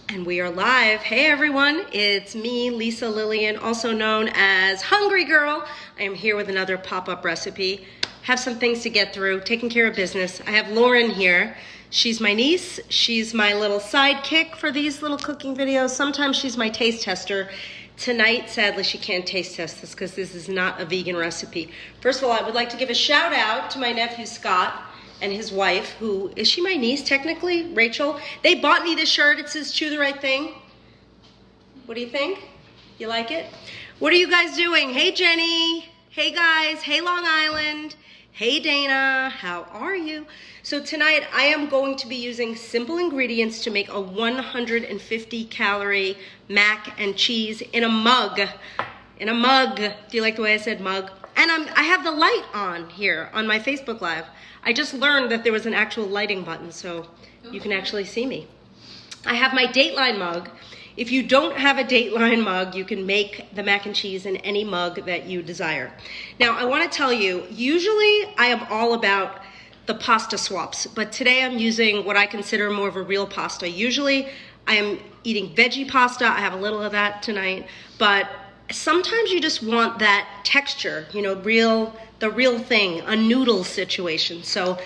And we are live. Hey everyone, it's me, Lisa Lillian, also known as Hungry Girl. I am here with another pop-up recipe. Have some things to get through, taking care of business. I have Lauren here. She's my niece. She's my little sidekick for these little cooking videos. Sometimes she's my taste tester. Tonight, sadly, she can't taste test this because this is not a vegan recipe. First of all, I would like to give a shout out to my nephew, Scott, and his wife, who, is she my niece technically? Rachel? They bought me this shirt. It says, "Chew the right thing." What do you think? You like it? What are you guys doing? Hey, Jenny. Hey, guys. Hey, Long Island. Hey, Dana. How are you? So tonight, I am going to be using simple ingredients to make a 150-calorie mac and cheese in a mug. In a mug. Do you like the way I said mug? And I have the light on here on my Facebook Live. I just learned that there was an actual lighting button, so you can actually see me. I have my Dateline mug. If you don't have a Dateline mug, you can make the mac and cheese in any mug that you desire. Now, I want to tell you, usually I am all about the pasta swaps, but today I'm using what I consider more of a real pasta. Usually I am eating veggie pasta. I have a little of that tonight, but sometimes you just want that texture, you know, the real thing, a noodle situation. So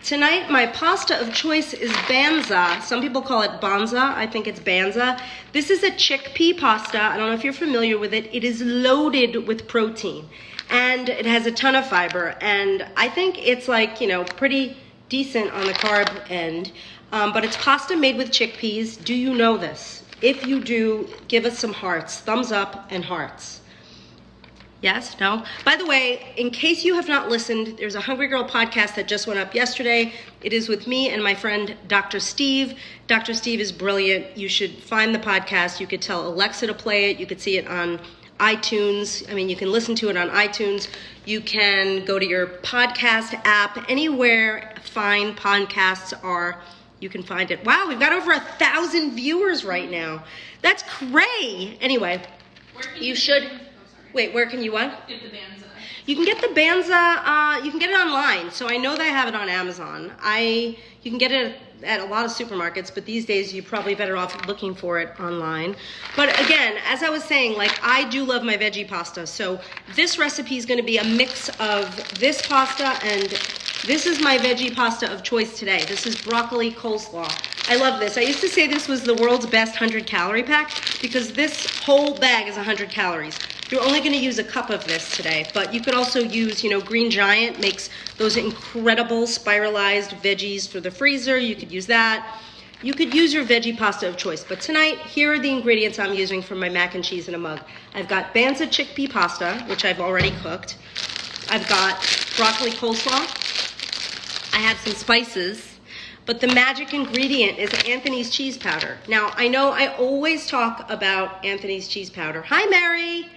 tonight my pasta of choice is banza. Some people call it banza. I think it's banza. This is a chickpea pasta. I don't know if you're familiar with it. It is loaded with protein and it has a ton of fiber. And I think it's like, you know, pretty decent on the carb end. But it's pasta made with chickpeas. Do you know this? If you do, give us some hearts, thumbs up and hearts. Yes? No? By the way, in case you have not listened, there's a Hungry Girl podcast that just went up yesterday. It is with me and my friend, Dr. Steve. Dr. Steve is brilliant. You should find the podcast. You could tell Alexa to play it. You could see it on iTunes. I mean, you can listen to it on iTunes. You can go to your podcast app. Anywhere fine podcasts are, you can find it. Wow, we've got over 1,000 viewers right now. That's cray. Anyway, you should... Wait, where can you what? Get the banza. You can get the banza, you can get it online. So I know they have it on Amazon. You can get it at a lot of supermarkets, but these days you're probably better off looking for it online. But again, as I was saying, like, I do love my veggie pasta. So this recipe is going to be a mix of this pasta, and this is my veggie pasta of choice today. This is broccoli coleslaw. I love this. I used to say this was the world's best 100-calorie pack because this whole bag is 100 calories. You're only going to use a cup of this today, but you could also use, you know, Green Giant makes those incredible spiralized veggies for the freezer. You could use that. You could use your veggie pasta of choice, but tonight, here are the ingredients I'm using for my mac and cheese in a mug. I've got banza chickpea pasta, which I've already cooked. I've got broccoli coleslaw. I have some spices, but the magic ingredient is Anthony's cheese powder. Now, I know I always talk about Anthony's cheese powder. Hi, Mary.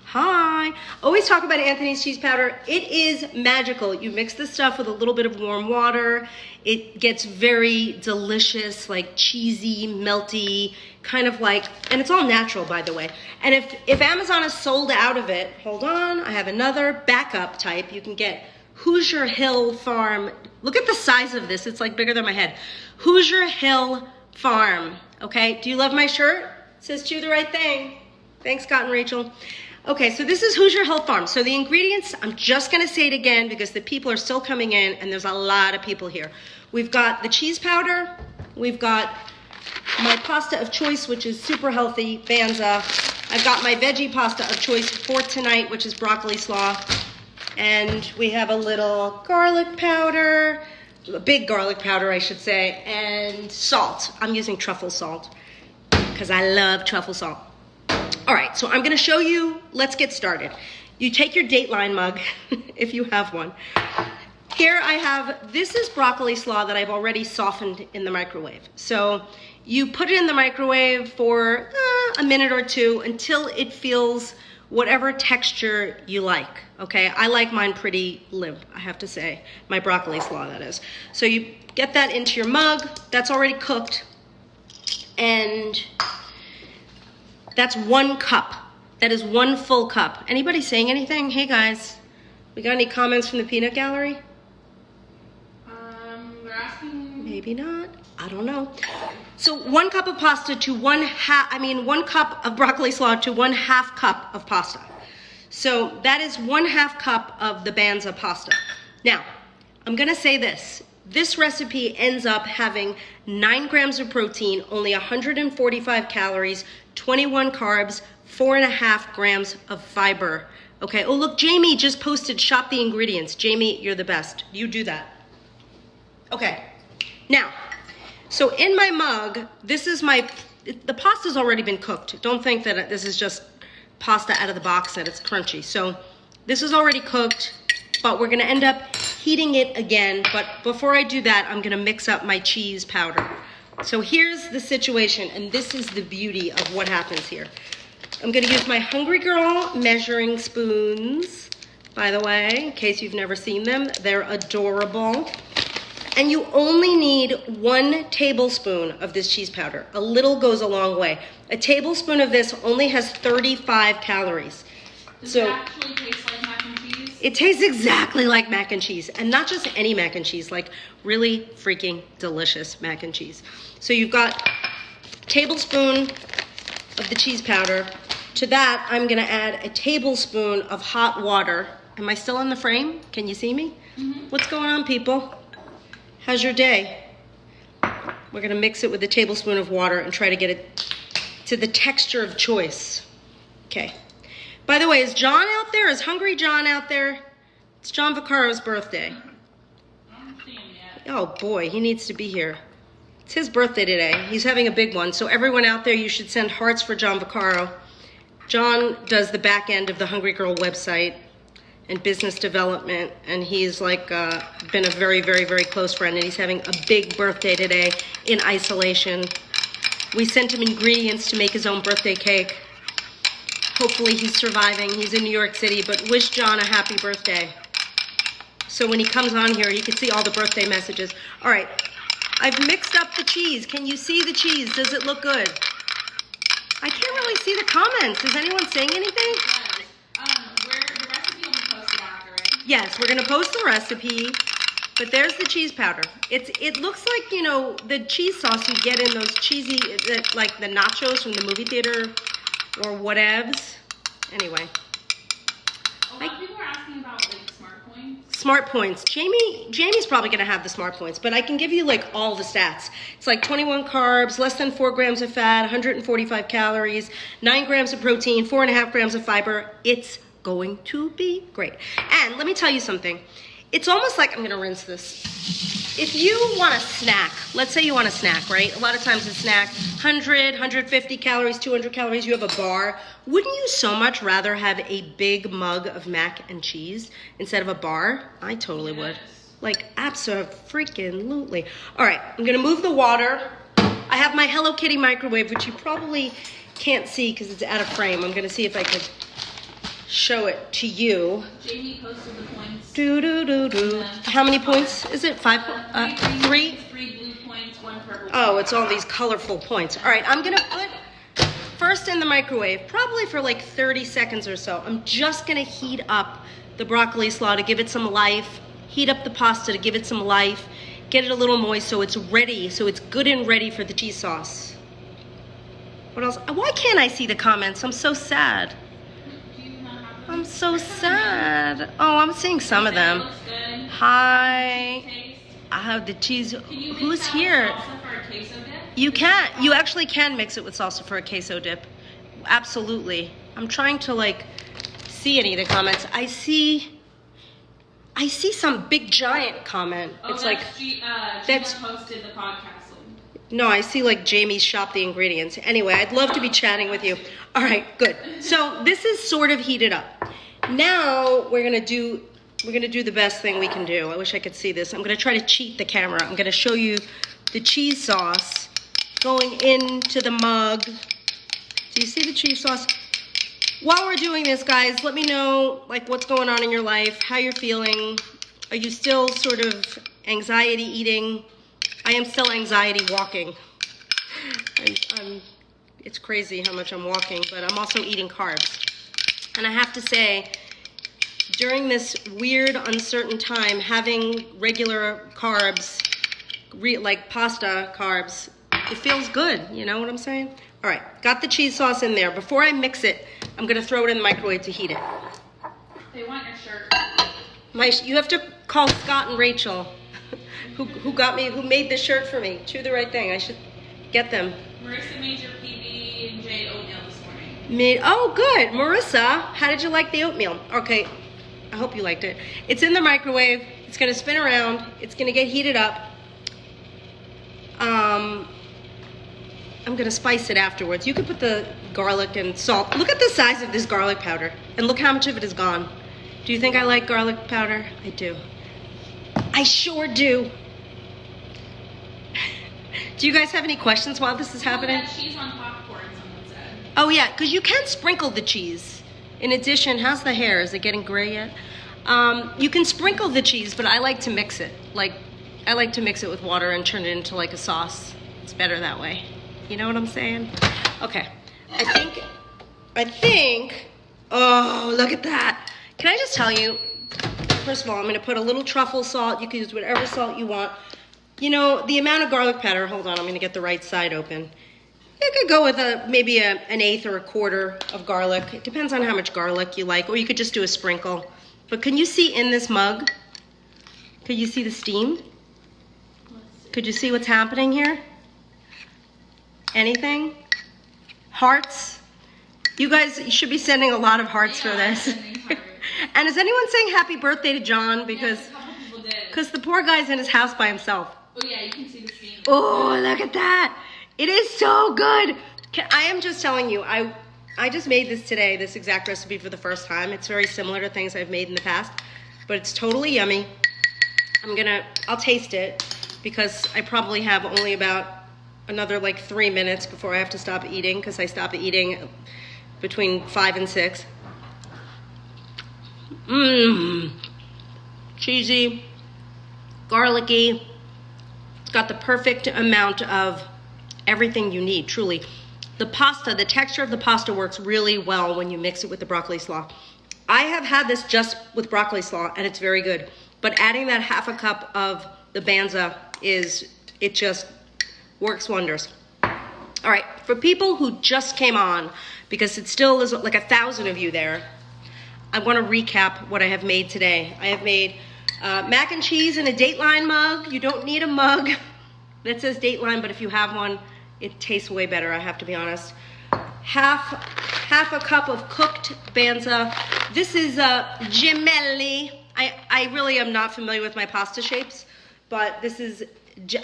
Hi. Always talk about Anthony's cheese powder. It is magical. You mix this stuff with a little bit of warm water. It gets very delicious, like cheesy, melty, kind of like, and it's all natural, by the way. And if Amazon is sold out of it, hold on, I have another backup type. You can get Hoosier Hill Farm. Look at the size of this. It's like bigger than my head. Hoosier Hill Farm. Okay, do you love my shirt? It says "Chew the right thing." Thanks, Scott and Rachel. Okay, so this is Hoosier Hill Farm. So the ingredients, I'm just gonna say it again because the people are still coming in and there's a lot of people here. We've got the cheese powder. We've got my pasta of choice, which is super healthy, banza. I've got my veggie pasta of choice for tonight, which is broccoli slaw. And we have a little garlic powder, a big garlic powder, I should say, and salt. I'm using truffle salt because I love truffle salt. All right, so I'm gonna show you, let's get started. You take your Dateline mug, if you have one. Here I have, this is broccoli slaw that I've already softened in the microwave. So you put it in the microwave for a minute or two until it feels whatever texture you like, okay? I like mine pretty limp, I have to say. My broccoli slaw, that is. So you get that into your mug, that's already cooked, and that's 1 cup. That is 1 full cup. Anybody saying anything? Hey guys, we got any comments from the peanut gallery? They're asking. Maybe not, I don't know. So 1 cup of pasta to 1 cup of broccoli slaw to 1/2 cup of pasta. So that is 1/2 cup of the Banza pasta. Now, I'm gonna say this. This recipe ends up having 9 grams of protein, only 145 calories, 21 carbs, 4.5 grams of fiber. Okay, oh look, Jamie just posted shop the ingredients. Jamie, you're the best. You do that. Okay, now, so in my mug, this is the pasta's already been cooked. Don't think that this is just pasta out of the box that it's crunchy. So this is already cooked, but we're gonna end up heating it again. But before I do that, I'm gonna mix up my cheese powder. So here's the situation, and this is the beauty of what happens here. I'm gonna use my Hungry Girl measuring spoons, by the way, in case you've never seen them. They're adorable. And you only need 1 tablespoon of this cheese powder. A little goes a long way. A tablespoon of this only has 35 calories. Does it actually taste like mac and cheese? It tastes exactly like mac and cheese, and not just any mac and cheese, like really freaking delicious mac and cheese. So you've got a tablespoon of the cheese powder. To that, I'm gonna add a tablespoon of hot water. Am I still in the frame? Can you see me? Mm-hmm. What's going on, people? How's your day? We're gonna mix it with a tablespoon of water and try to get it to the texture of choice. Okay. By the way, is John out there? Is Hungry John out there? It's John Vaccaro's birthday. I don't see him yet. Oh boy, he needs to be here. It's his birthday today. He's having a big one. So everyone out there, you should send hearts for John Vaccaro. John does the back end of the Hungry Girl website and business development, and he's like been a very, very, very close friend, and he's having a big birthday today in isolation. We sent him ingredients to make his own birthday cake. Hopefully he's surviving. He's in New York City, but wish John a happy birthday. So when he comes on here, he can see all the birthday messages. All right, I've mixed up the cheese. Can you see the cheese? Does it look good? I can't really see the comments. Is anyone saying anything? The recipe will be posted after, right? Yes, we're gonna post the recipe, but there's the cheese powder. It looks like, you know, the cheese sauce you get in those cheesy, like the nachos from the movie theater or whatevs. Anyway. A lot of people are asking about like smart points. Smart points. Jamie's probably gonna have the smart points, but I can give you like all the stats. It's like 21 carbs, less than 4 grams of fat, 145 calories, 9 grams of protein, 4.5 grams of fiber. It's going to be great. And let me tell you something. It's almost like, I'm gonna rinse this. If you want a snack, let's say you want a snack, right? A lot of times a snack, 100, 150 calories, 200 calories, you have a bar. Wouldn't you so much rather have a big mug of mac and cheese instead of a bar? I totally would. Like, abso-freaking-lutely. All right, I'm gonna move the water. I have my Hello Kitty microwave, which you probably can't see because it's out of frame. I'm gonna see if I can show it to you. Jamie posted the points. How many points is it? 5? 3? 3 blue points, 1 purple. Oh, it's all these colorful points. All right, I'm gonna put first in the microwave, probably for like 30 seconds or so. I'm just gonna heat up the broccoli slaw to give it some life, heat up the pasta to give it some life, get it a little moist so it's ready, so it's good and ready for the cheese sauce. What else? Why can't I see the comments? I'm so sad. I'm so sad. Oh, I'm seeing some of them. Hi. I have the cheese. Who's here? You can. You actually can mix it with salsa for a queso dip. Absolutely. I'm trying to like see any of the comments. I see some big giant comment. Oh, it's that's like that's posted the podcast. No, I see like Jamie's shop the ingredients. Anyway, I'd love to be chatting with you. All right, good. So this is sort of heated up. Now we're gonna do the best thing we can do. I wish I could see this. I'm gonna try to cheat the camera. I'm gonna show you the cheese sauce going into the mug. Do you see the cheese sauce? While we're doing this, guys, let me know like what's going on in your life, how you're feeling. Are you still sort of anxiety eating? I am still anxiety walking. It's crazy how much I'm walking, but I'm also eating carbs. And I have to say, during this weird, uncertain time, having regular carbs, like pasta carbs, It feels good, you know what I'm saying? All right, got the cheese sauce in there. Before I mix it, I'm gonna throw it in the microwave to heat it. They want your shirt. You have to call Scott and Rachel, who made this shirt for me. Do the right thing. I should get them. Marissa made your PB and J oatmeal this morning. Oh, good, Marissa. How did you like the oatmeal? Okay, I hope you liked it. It's in the microwave. It's gonna spin around. It's gonna get heated up. I'm gonna spice it afterwards. You could put the garlic and salt. Look at the size of this garlic powder, and look how much of it is gone. Do you think I like garlic powder? I do. I sure do. Do you guys have any questions while this is happening? That cheese on popcorn, someone said. Oh yeah, because you can sprinkle the cheese. In addition, how's the hair? Is it getting gray yet? You can sprinkle the cheese, but I like to mix it. I like to mix it with water and turn it into like a sauce. It's better that way. You know what I'm saying? Okay, I think, oh, look at that. Can I just tell you, first of all, I'm gonna put a little truffle salt. You can use whatever salt you want. You know, the amount of garlic powder, hold on, I'm gonna get the right side open. You could go with maybe an eighth or a quarter of garlic. It depends on how much garlic you like, or you could just do a sprinkle. But can you see in this mug? Could you see the steam? Could you see what's happening here? Anything? Hearts? You guys should be sending a lot of hearts for this. And is anyone saying happy birthday to John? Because Yes, a couple people did. the poor guy's in his house by himself. Oh yeah, you can see the steam. Oh, look at that. It is so good. I am just telling you, I just made this today, this exact recipe for the first time. It's very similar to things I've made in the past, but it's totally yummy. I'll taste it because I probably have only about another like 3 minutes before I have to stop eating, because I stop eating between 5 and 6. Mmm. Cheesy, garlicky. It's got the perfect amount of everything you need, truly. The pasta, the texture of the pasta works really well when you mix it with the broccoli slaw. I have had this just with broccoli slaw and it's very good. But adding that half a cup of the banza it just works wonders. All right, for people who just came on, because it still is like 1,000 of you there, I want to recap what I have made today. I have made mac and cheese in a Dateline mug. You don't need a mug that says Dateline, but if you have one, it tastes way better, I have to be honest. Half a cup of cooked banza. This is gemelli. I really am not familiar with my pasta shapes, but this is,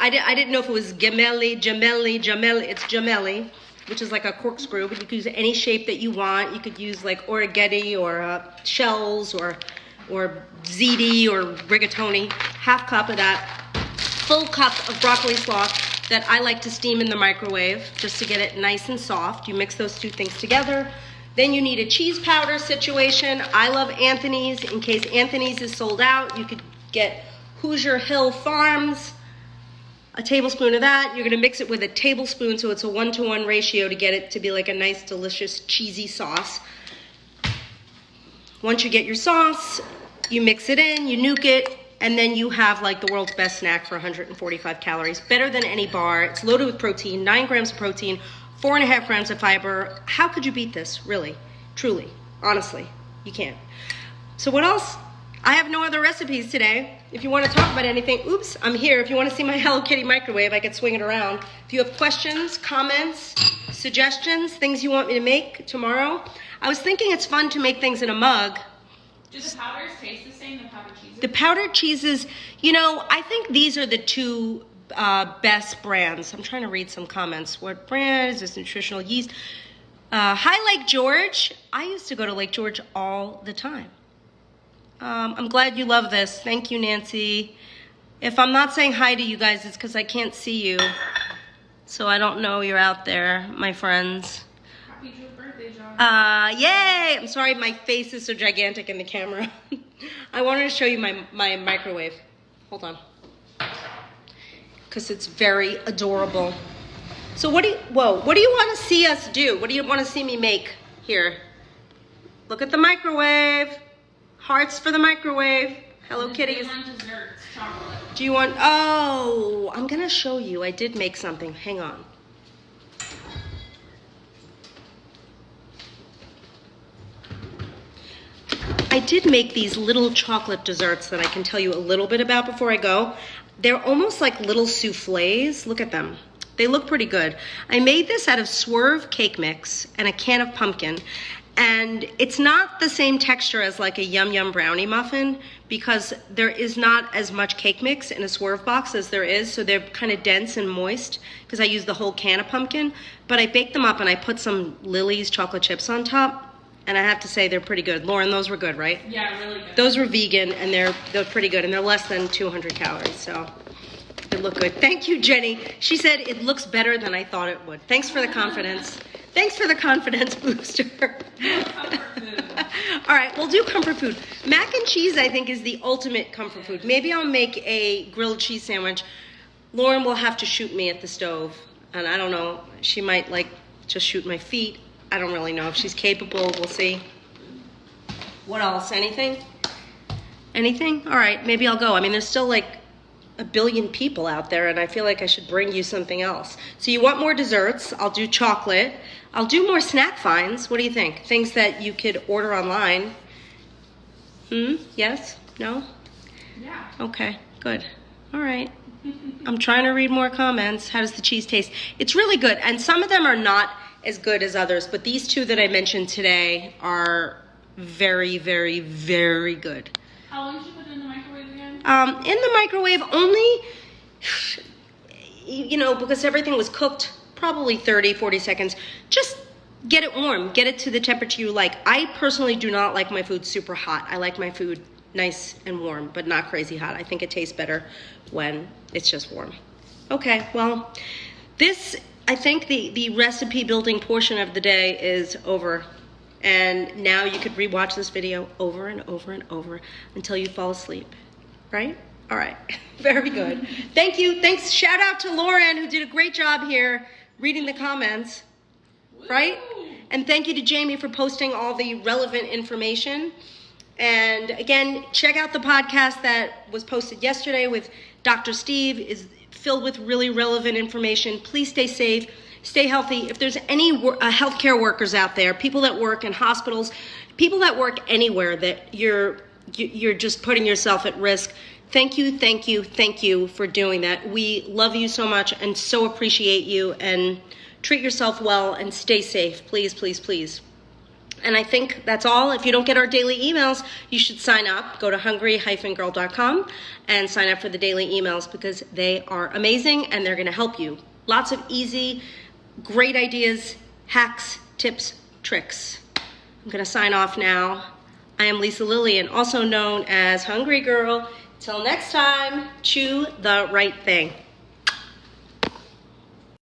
I didn't know if it was gemelli. It's gemelli, which is like a corkscrew, but you could use any shape that you want. You could use like orighetti or shells or ziti or rigatoni. Half cup of that. Full cup of broccoli slaw that I like to steam in the microwave just to get it nice and soft. You mix those two things together. Then you need a cheese powder situation. I love Anthony's. In case Anthony's is sold out, you could get Hoosier Hill Farms, a tablespoon of that. You're gonna mix it with a tablespoon, so it's a 1-to-1 ratio to get it to be like a nice, delicious, cheesy sauce. Once you get your sauce, you mix it in, you nuke it, and then you have like the world's best snack for 145 calories. Better than any bar. It's loaded with protein, 9 grams of protein, 4.5 grams of fiber. How could you beat this, really? Truly, honestly, you can't. So what else? I have no other recipes today. If you want to talk about anything, oops, I'm here. If you want to see my Hello Kitty microwave, I could swing it around. If you have questions, comments, suggestions, things you want me to make tomorrow. I was thinking it's fun to make things in a mug. Do the powders taste the same, the powdered cheeses? The powdered cheeses, you know, I think these are the two best brands. I'm trying to read some comments. What brand is this? Nutritional yeast. Hi, Lake George. I used to go to Lake George all the time. I'm glad you love this. Thank you, Nancy. If I'm not saying hi to you guys, it's because I can't see you. So I don't know you're out there, my friends. Happy birthday, John. Yay! I'm sorry my face is so gigantic in the camera. I wanted to show you my microwave. Hold on. Because it's very adorable. So what do you want to see us do? What do you want to see me make here? Look at the microwave. Hearts for the microwave. Hello Kitty. They want desserts, chocolate. Do you want, oh, I'm gonna show you. I did make something, hang on. I did make these little chocolate desserts that I can tell you a little bit about before I go. They're almost like little souffles. Look at them. They look pretty good. I made this out of Swerve cake mix and a can of pumpkin. And it's not the same texture as like a Yum Yum brownie muffin because there is not as much cake mix in a Swerve box as there is. So they're kind of dense and moist because I use the whole can of pumpkin. But I baked them up and I put some Lily's chocolate chips on top. And I have to say they're pretty good. Lauren, those were good, right? Yeah, really good. Those were vegan and they're pretty good and they're less than 200 calories. So they look good. Thank you, Jenny. She said it looks better than I thought it would. Thanks for the confidence. Thanks for the confidence booster. Comfort food. All right, we'll do comfort food. Mac and cheese, I think, is the ultimate comfort food. Maybe I'll make a grilled cheese sandwich. Lauren will have to shoot me at the stove. And I don't know, she might like just shoot my feet. I don't really know if she's capable. We'll see. What else? Anything? Anything? All right, maybe I'll go. I mean, there's still like a billion people out there and I feel like I should bring you something else. So you want more desserts? I'll do chocolate. I'll do more snack finds. What do you think? Things that you could order online. Yes? No? Yeah. Okay, good. All right. I'm trying to read more comments. How does the cheese taste? It's really good. And some of them are not as good as others, but these two that I mentioned today are very, very, very good. How long did you put it in the microwave again? In the microwave only, you know, because everything was cooked, probably 30, 40 seconds. Just get it warm, get it to the temperature you like. I personally do not like my food super hot. I like my food nice and warm, but not crazy hot. I think it tastes better when it's just warm. Okay, well, this, I think the recipe building portion of the day is over. And now you could rewatch this video over and over and over until you fall asleep, right? All right, very good. Thank you, thanks, shout out to Lauren who did a great job here reading the comments, right? And thank you to Jamie for posting all the relevant information. And again, check out the podcast that was posted yesterday with Dr. Steve. Is filled with really relevant information. Please stay safe, stay healthy. If there's any healthcare workers out there, people that work in hospitals, people that work anywhere that you're just putting yourself at risk, thank you, thank you, thank you for doing that. We love you so much and so appreciate you, and treat yourself well and stay safe, please, please, please. And I think that's all. If you don't get our daily emails, you should sign up. Go to hungry-girl.com and sign up for the daily emails because they are amazing and they're going to help you. Lots of easy, great ideas, hacks, tips, tricks. I'm going to sign off now. I am Lisa Lillian, also known as Hungry Girl. Till next time, chew the right thing.